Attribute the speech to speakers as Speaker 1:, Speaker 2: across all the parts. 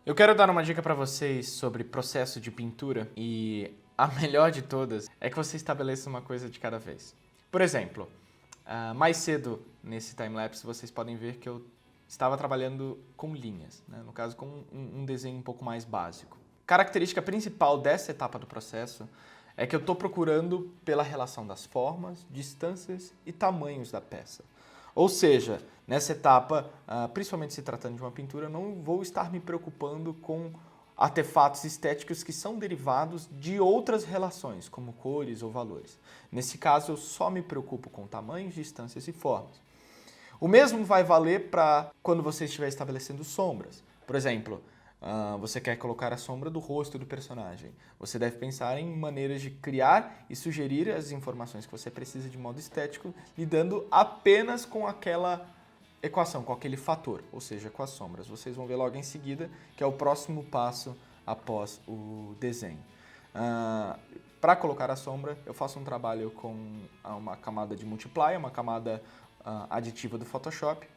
Speaker 1: Eu quero dar uma dica para vocês sobre processo de pintura e a melhor de todas é que você estabeleça uma coisa de cada vez. Por exemplo, mais cedo nesse timelapse vocês podem ver que eu estava trabalhando com linhas, né? No caso com um desenho um pouco mais básico. Característica principal dessa etapa do processo é que eu estou procurando pela relação das formas, distâncias e tamanhos da peça. Ou seja, nessa etapa, principalmente se tratando de uma pintura, eu não vou estar me preocupando com artefatos estéticos que são derivados de outras relações, como cores ou valores. Nesse caso, eu só me preocupo com tamanhos, distâncias e formas. O mesmo vai valer para quando você estiver estabelecendo sombras. Por exemplo, você quer colocar a sombra do rosto do personagem. Você deve pensar em maneiras de criar e sugerir as informações que você precisa de modo estético, lidando apenas com aquela equação, com aquele fator, ou seja, com as sombras. Vocês vão ver logo em seguida que é o próximo passo após o desenho. Para colocar a sombra, eu faço um trabalho com uma camada de multiply, uma camada aditiva do Photoshop,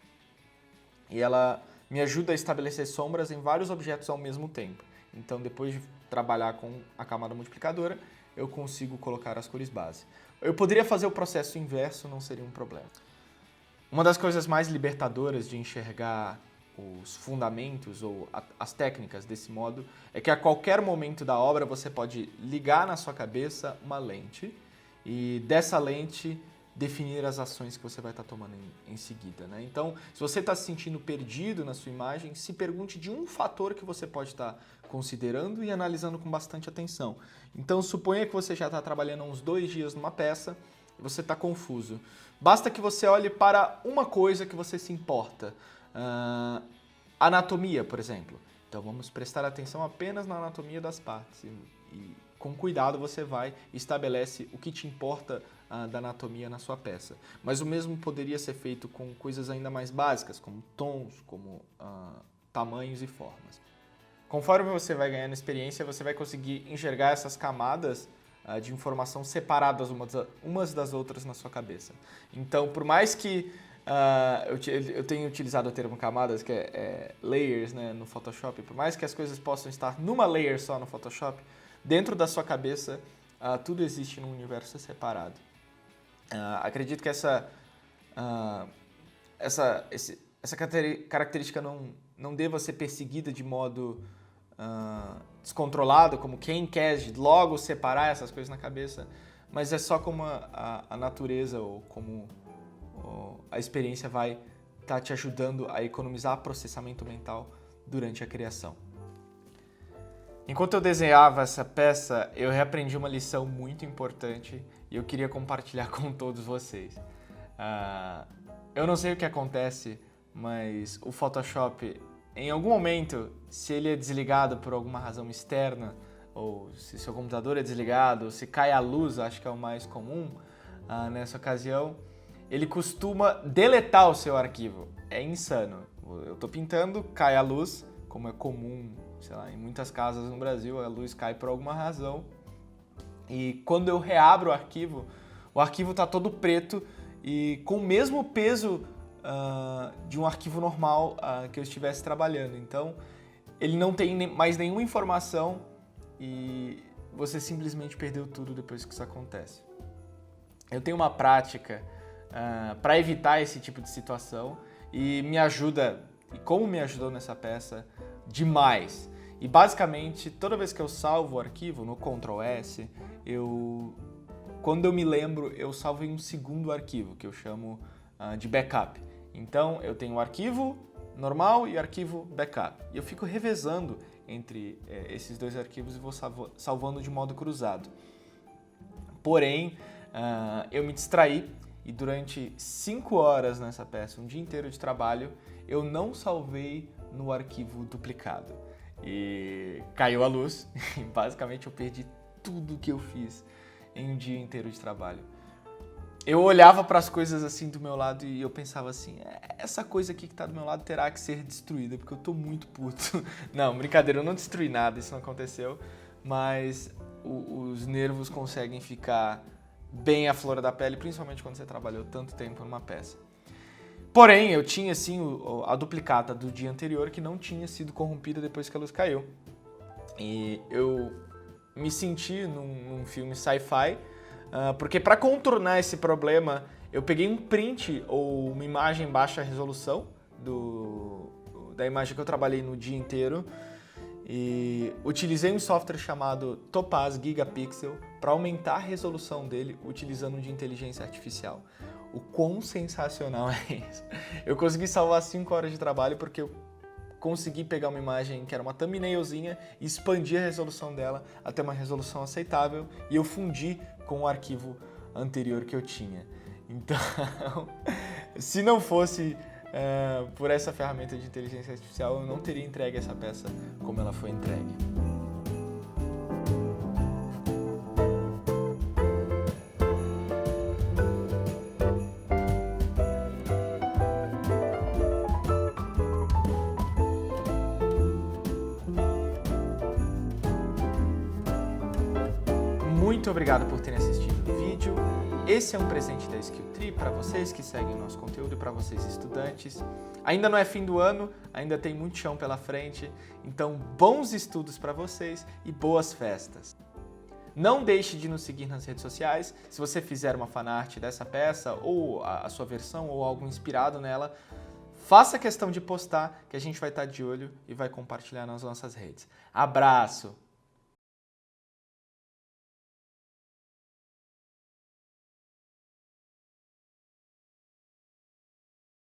Speaker 1: e ela me ajuda a estabelecer sombras em vários objetos ao mesmo tempo. Então, depois de trabalhar com a camada multiplicadora, eu consigo colocar as cores base. Eu poderia fazer o processo inverso, não seria um problema. Uma das coisas mais libertadoras de enxergar os fundamentos ou as técnicas desse modo é que a qualquer momento da obra você pode ligar na sua cabeça uma lente e dessa lente definir as ações que você vai estar tomando em seguida, né? Então, se você está se sentindo perdido na sua imagem, se pergunte de um fator que você pode estar considerando e analisando com bastante atenção. Então, suponha que você já está trabalhando uns 2 dias numa peça e você está confuso. Basta que você olhe para uma coisa que você se importa. Anatomia, por exemplo. Então, vamos prestar atenção apenas na anatomia das partes. E com cuidado você vai e estabelece o que te importa da anatomia na sua peça. Mas o mesmo poderia ser feito com coisas ainda mais básicas, como tons, como tamanhos e formas. Conforme você vai ganhando experiência, você vai conseguir enxergar essas camadas de informação separadas umas das outras na sua cabeça. Então, por mais que eu tenha utilizado o termo camadas, que é layers, né, no Photoshop, por mais que as coisas possam estar numa layer só no Photoshop, dentro da sua cabeça, tudo existe num universo separado. Acredito que essa característica não deva ser perseguida de modo descontrolado, como quem quer logo separar essas coisas na cabeça, mas é só como a natureza ou como a experiência vai estar te ajudando a economizar processamento mental durante a criação. Enquanto eu desenhava essa peça, eu reaprendi uma lição muito importante e eu queria compartilhar com todos vocês. Eu não sei o que acontece, mas o Photoshop, em algum momento, se ele é desligado por alguma razão externa, ou se seu computador é desligado, ou se cai a luz, acho que é o mais comum nessa ocasião, ele costuma deletar o seu arquivo. É insano. Eu estou pintando, cai a luz, como é comum, sei lá, em muitas casas no Brasil, a luz cai por alguma razão. E quando eu reabro o arquivo está todo preto e com o mesmo peso de um arquivo normal que eu estivesse trabalhando. Então, ele não tem mais nenhuma informação e você simplesmente perdeu tudo depois que isso acontece. Eu tenho uma prática para evitar esse tipo de situação e me ajuda, e como me ajudou nessa peça, demais. E basicamente, toda vez que eu salvo o arquivo no Ctrl S, quando eu me lembro, eu salvo em um segundo arquivo, que eu chamo de backup. Então, eu tenho o arquivo normal e o arquivo backup. E eu fico revezando entre esses dois arquivos e vou salvando de modo cruzado. Porém, eu me distraí e durante 5 horas nessa peça, um dia inteiro de trabalho, eu não salvei no arquivo duplicado. E caiu a luz e basicamente eu perdi tudo que eu fiz em um dia inteiro de trabalho. Eu olhava para as coisas assim do meu lado e eu pensava assim, essa coisa aqui que está do meu lado terá que ser destruída, porque eu tô muito puto. Não, brincadeira, eu não destruí nada, isso não aconteceu, mas os nervos conseguem ficar bem à flor da pele, principalmente quando você trabalhou tanto tempo numa peça. Porém, eu tinha sim a duplicata do dia anterior que não tinha sido corrompida depois que a luz caiu. E eu me senti num filme sci-fi, porque para contornar esse problema, eu peguei um print ou uma imagem em baixa resolução da imagem que eu trabalhei no dia inteiro e utilizei um software chamado Topaz Gigapixel para aumentar a resolução dele utilizando de inteligência artificial. O quão sensacional é isso? Eu consegui salvar 5 horas de trabalho porque eu consegui pegar uma imagem que era uma thumbnailzinha e expandir a resolução dela até uma resolução aceitável e eu fundi com o arquivo anterior que eu tinha. Então, se não fosse por essa ferramenta de inteligência artificial, eu não teria entregue essa peça como ela foi entregue. Muito obrigado por terem assistido o vídeo. Esse é um presente da Skilltree para vocês que seguem o nosso conteúdo e para vocês estudantes. Ainda não é fim do ano, ainda tem muito chão pela frente, então bons estudos para vocês e boas festas. Não deixe de nos seguir nas redes sociais. Se você fizer uma fanart dessa peça ou a sua versão ou algo inspirado nela, faça questão de postar que a gente vai estar de olho e vai compartilhar nas nossas redes. Abraço!